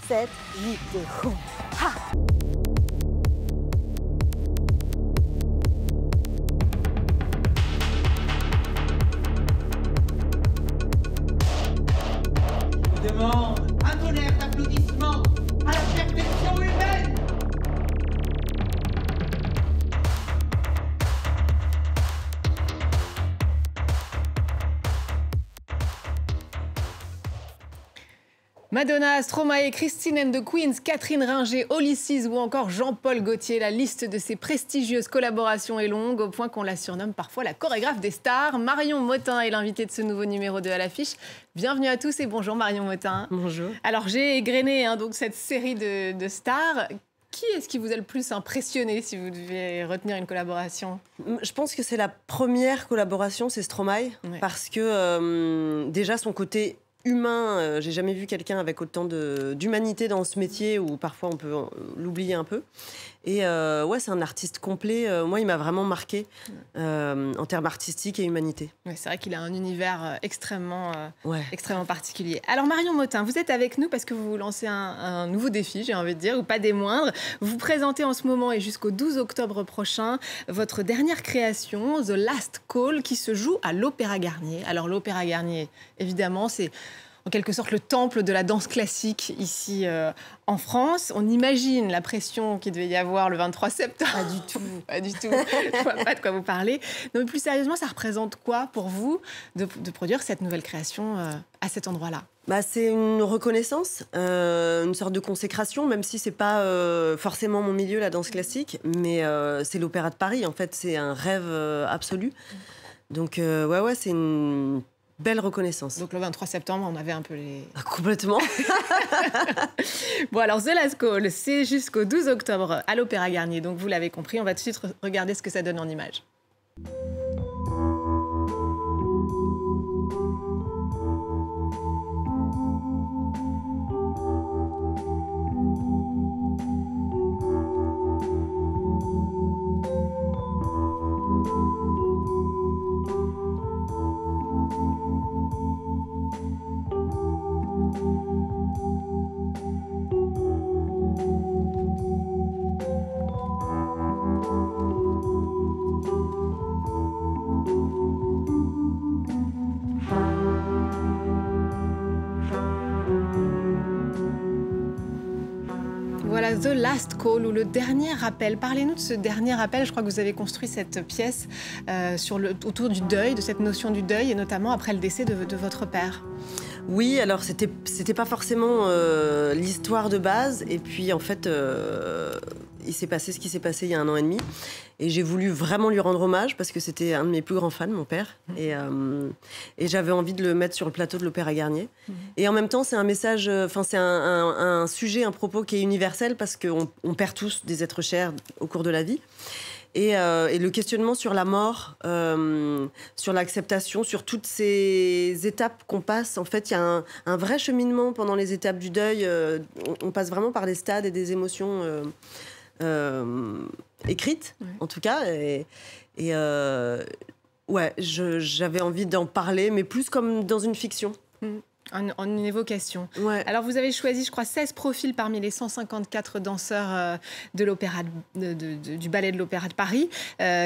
7, 8, ha. Je demande un tonnerre d'applaudissements à la perfection humaine. Madonna, Stromae, Christine and the Queens, Catherine Ringer, Olysses ou encore Jean-Paul Gaultier. La liste de ces prestigieuses collaborations est longue au point qu'on la surnomme parfois la chorégraphe des stars. Marion Mottin est l'invitée de ce nouveau numéro de À l'affiche. Bienvenue à tous et bonjour Marion Mottin. Bonjour. Alors j'ai égrené donc cette série de stars. Qui est-ce qui vous a le plus impressionné si vous deviez retenir une collaboration? Je pense que c'est la première collaboration, c'est Stromae, parce que déjà son côté humain, j'ai jamais vu quelqu'un avec autant d'humanité dans ce métier où parfois on peut l'oublier un peu. Et ouais, c'est un artiste complet. Moi, il m'a vraiment marqué en termes artistiques et humanité. Ouais, c'est vrai qu'il a un univers extrêmement particulier. Alors Marion Mottin, vous êtes avec nous parce que vous lancez un nouveau défi, j'ai envie de dire, ou pas des moindres. Vous présentez en ce moment et jusqu'au 12 octobre prochain votre dernière création, The Last Call, qui se joue à l'Opéra Garnier. Alors l'Opéra Garnier, évidemment, c'est en quelque sorte le temple de la danse classique ici en France. On imagine la pression qu'il devait y avoir le 23 septembre. Pas du tout. Pas du tout. Je vois pas de quoi vous parlez. Non, mais plus sérieusement, ça représente quoi pour vous de produire cette nouvelle création à cet endroit-là? C'est une reconnaissance, une sorte de consécration, même si c'est pas forcément mon milieu, la danse classique, mais c'est l'Opéra de Paris. En fait, c'est un rêve absolu. Donc, ouais, c'est une belle reconnaissance. Donc le 23 septembre, on avait un peu les... Complètement. Bon, alors The Last Call, c'est jusqu'au 12 octobre à l'Opéra Garnier. Donc vous l'avez compris, on va tout de suite regarder ce que ça donne en images. Voilà, The Last Call, ou le dernier appel. Parlez-nous de ce dernier appel. Je crois que vous avez construit cette pièce autour du deuil, de cette notion du deuil, et notamment après le décès de votre père. Oui, alors c'était pas forcément l'histoire de base. Et puis, en fait, il s'est passé ce qui s'est passé il y a 1 an et demi. Et j'ai voulu vraiment lui rendre hommage parce que c'était un de mes plus grands fans, mon père. Et j'avais envie de le mettre sur le plateau de l'Opéra Garnier. Et en même temps, c'est un message, c'est un sujet, un propos qui est universel parce qu'on perd tous des êtres chers au cours de la vie. Et le questionnement sur la mort, sur l'acceptation, sur toutes ces étapes qu'on passe. En fait, il y a un vrai cheminement pendant les étapes du deuil. On passe vraiment par des stades et des émotions écrites, en tout cas. Ouais, j'avais envie d'en parler, mais plus comme dans une fiction. En une évocation. Ouais. Alors, vous avez choisi, je crois, 16 profils parmi les 154 danseurs de l'opéra du ballet de l'Opéra de Paris,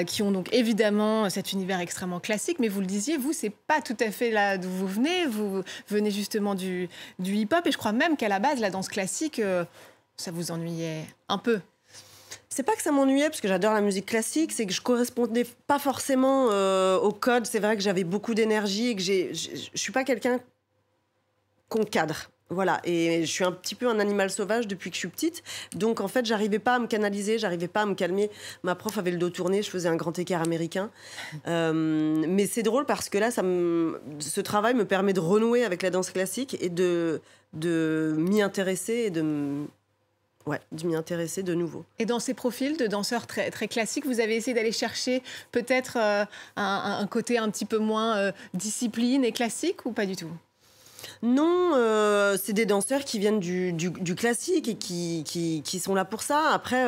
qui ont donc évidemment cet univers extrêmement classique. Mais vous le disiez, vous, c'est pas tout à fait là d'où vous venez. Vous venez justement du hip-hop. Et je crois même qu'à la base, la danse classique, ça vous ennuyait un peu. C'est pas que ça m'ennuyait, parce que j'adore la musique classique, c'est que je correspondais pas forcément au code. C'est vrai que j'avais beaucoup d'énergie et que je suis pas quelqu'un qu'on cadre. Voilà, et je suis un petit peu un animal sauvage depuis que je suis petite. Donc, en fait, j'arrivais pas à me canaliser, j'arrivais pas à me calmer. Ma prof avait le dos tourné, je faisais un grand écart américain. Mais c'est drôle parce que là, ce travail me permet de renouer avec la danse classique et de m'y intéresser et de m'y intéresser de nouveau. Et dans ces profils de danseurs très, très classiques, vous avez essayé d'aller chercher peut-être un côté un petit peu moins discipline et classique ou pas du tout ? Non, c'est des danseurs qui viennent du classique et qui sont là pour ça. Après,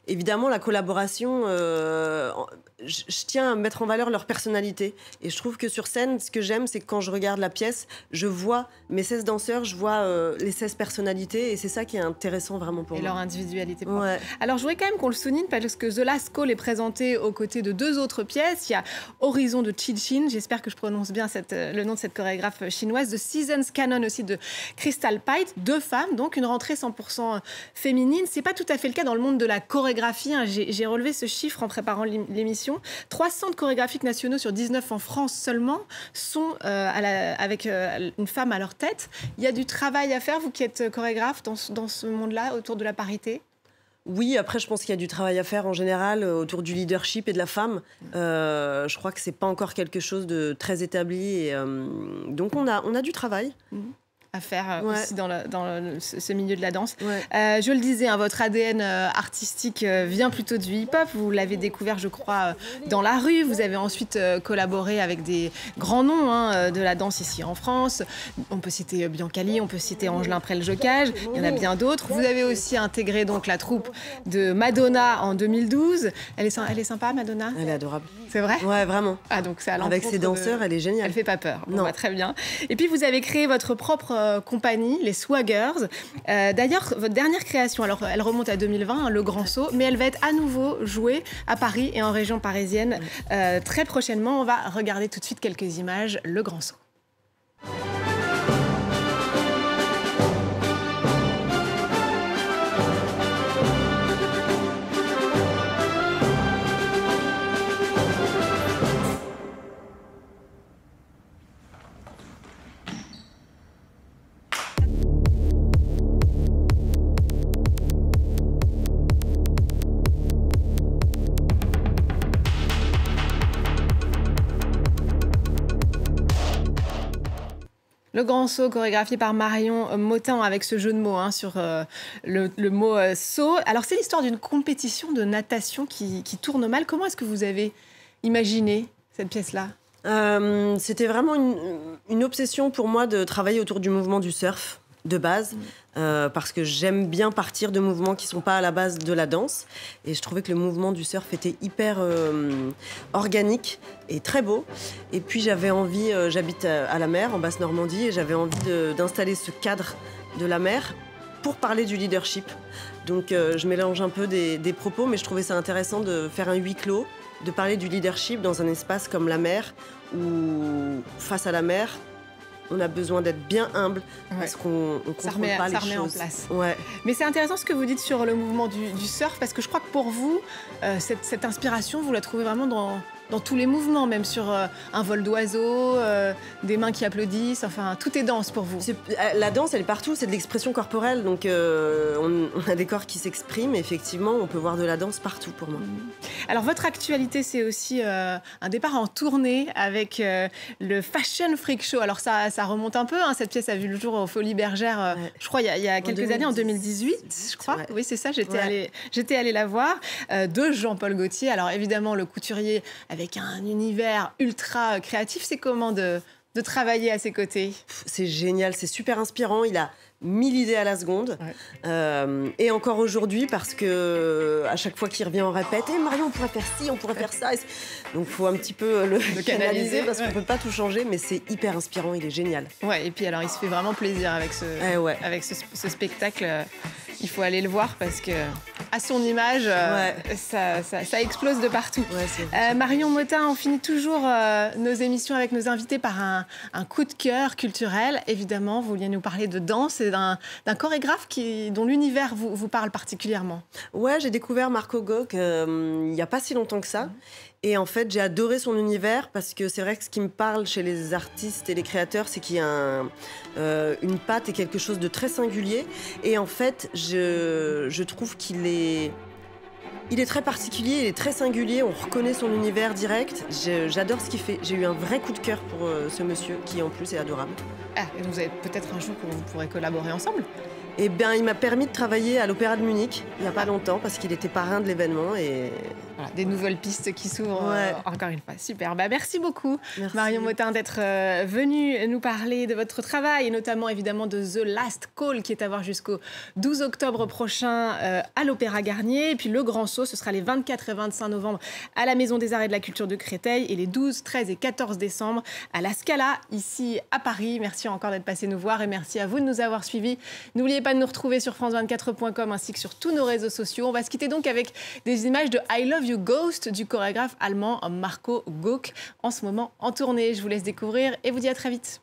évidemment, la collaboration, je tiens à mettre en valeur leur personnalité. Et je trouve que sur scène, ce que j'aime, c'est que quand je regarde la pièce, je vois mes 16 danseurs, je vois les 16 personnalités. Et c'est ça qui est intéressant vraiment pour moi. Et leur individualité. Ouais. Alors, je voudrais quand même qu'on le souligne, parce que The Last Call est présenté aux côtés de 2 autres pièces. Il y a Horizon de Chi Chin, j'espère que je prononce bien le nom de cette chorégraphe chinoise, The Seasons Canon aussi de Crystal Pite, 2 femmes, donc une rentrée 100% féminine. C'est pas tout à fait le cas dans le monde de la chorégraphie. Hein. J'ai relevé ce chiffre en préparant l'émission. 3 centres chorégraphiques nationaux sur 19 en France seulement sont avec une femme à leur tête. Il y a du travail à faire, vous qui êtes chorégraphe dans ce monde-là, autour de la parité? Oui, après, je pense qu'il y a du travail à faire en général autour du leadership et de la femme. Je crois que c'est pas encore quelque chose de très établi. Et, donc, on a du travail. À faire aussi dans ce milieu de la danse. Ouais. Je le disais, hein, votre ADN artistique vient plutôt du hip-hop. Vous l'avez découvert, je crois, dans la rue. Vous avez ensuite collaboré avec des grands noms de la danse ici en France. On peut citer Biancali, on peut citer Angelin Prel-Jocage. Il y en a bien d'autres. Vous avez aussi intégré donc la troupe de Madonna en 2012. Elle est sympa, Madonna? Elle est adorable. C'est vrai? Ouais, vraiment. Ah, donc c'est à avec ses danseurs, elle est géniale. Elle fait pas peur. Non. Bon, bah, très bien. Et puis vous avez créé votre propre compagnie, les Swaggers. D'ailleurs, votre dernière création, alors elle remonte à 2020, hein, Le Grand Saut, mais elle va être à nouveau jouée à Paris et en région parisienne très prochainement. On va regarder tout de suite quelques images. Le Grand Saut. Le Grand Saut, chorégraphié par Marion Motin, avec ce jeu de mots sur le mot saut. Alors, c'est l'histoire d'une compétition de natation qui tourne mal. Comment est-ce que vous avez imaginé cette pièce-là ? C'était vraiment une obsession pour moi de travailler autour du mouvement du surf de base, parce que j'aime bien partir de mouvements qui ne sont pas à la base de la danse. Et je trouvais que le mouvement du surf était hyper organique et très beau. Et puis j'avais envie, j'habite à la mer, en Basse-Normandie, et j'avais envie d'installer ce cadre de la mer pour parler du leadership. Donc je mélange un peu des propos, mais je trouvais ça intéressant de faire un huis clos, de parler du leadership dans un espace comme la mer, où face à la mer, on a besoin d'être bien humble parce qu'on ne contrôle pas les choses. Ça remet en place. Ouais. Mais c'est intéressant ce que vous dites sur le mouvement du surf, parce que je crois que pour vous, cette inspiration, vous la trouvez vraiment dans tous les mouvements, même sur un vol d'oiseau, des mains qui applaudissent, enfin, tout est danse pour vous. La danse, elle est partout, c'est de l'expression corporelle, donc on a des corps qui s'expriment, et effectivement, on peut voir de la danse partout pour moi. Alors, votre actualité, c'est aussi un départ en tournée avec le Fashion Freak Show. Alors, ça remonte un peu, cette pièce a vu le jour aux Folies Bergères, je crois, il y a quelques années, en 2018, je crois. Ouais. Oui, c'est ça, j'étais allée la voir, de Jean-Paul Gaultier. Alors, évidemment, le couturier avec un univers ultra créatif. C'est comment de travailler à ses côtés? C'est génial, c'est super inspirant. Il a 1000 idées à la seconde. Et encore aujourd'hui, parce que à chaque fois qu'il revient, on répète « Marion, on pourrait faire ci, on pourrait faire ça ». Donc il faut un petit peu le canaliser, parce qu'on ne peut pas tout changer, mais c'est hyper inspirant, il est génial. Ouais, et puis alors, il se fait vraiment plaisir avec ce spectacle. Il faut aller le voir parce que à son image, ça explose de partout. Marion Motin, on finit toujours nos émissions avec nos invités par un coup de cœur culturel. Évidemment, vous vouliez nous parler de danse et d'un chorégraphe dont l'univers vous parle particulièrement. Ouais, j'ai découvert Marco Gauck il n'y a pas si longtemps que ça. Et en fait, j'ai adoré son univers parce que c'est vrai que ce qui me parle chez les artistes et les créateurs, c'est qu'il y a une patte et quelque chose de très singulier. Et en fait, je trouve qu'il est très particulier, il est très singulier, on reconnaît son univers direct. J'adore ce qu'il fait. J'ai eu un vrai coup de cœur pour ce monsieur qui, en plus, est adorable. Ah, et vous avez peut-être un jour qu'on pourrait collaborer ensemble ? Eh bien, il m'a permis de travailler à l'Opéra de Munich il n'y a pas longtemps parce qu'il était parrain de l'événement. Et voilà, des nouvelles pistes qui s'ouvrent encore une fois. Super. Merci beaucoup, Merci. Marion Mottin, d'être venue nous parler de votre travail et notamment évidemment de The Last Call qui est à voir jusqu'au 12 octobre prochain à l'Opéra Garnier. Et puis le Grand Saut, ce sera les 24 et 25 novembre à la Maison des Arts et de la Culture de Créteil et les 12, 13 et 14 décembre à la Scala, ici à Paris. Merci encore d'être passé nous voir et merci à vous de nous avoir suivis. N'oubliez pas de nous retrouver sur france24.com ainsi que sur tous nos réseaux sociaux. On va se quitter donc avec des images de I Love You Ghost du chorégraphe allemand Marco Gauck, en ce moment en tournée. Je vous laisse découvrir et vous dis à très vite.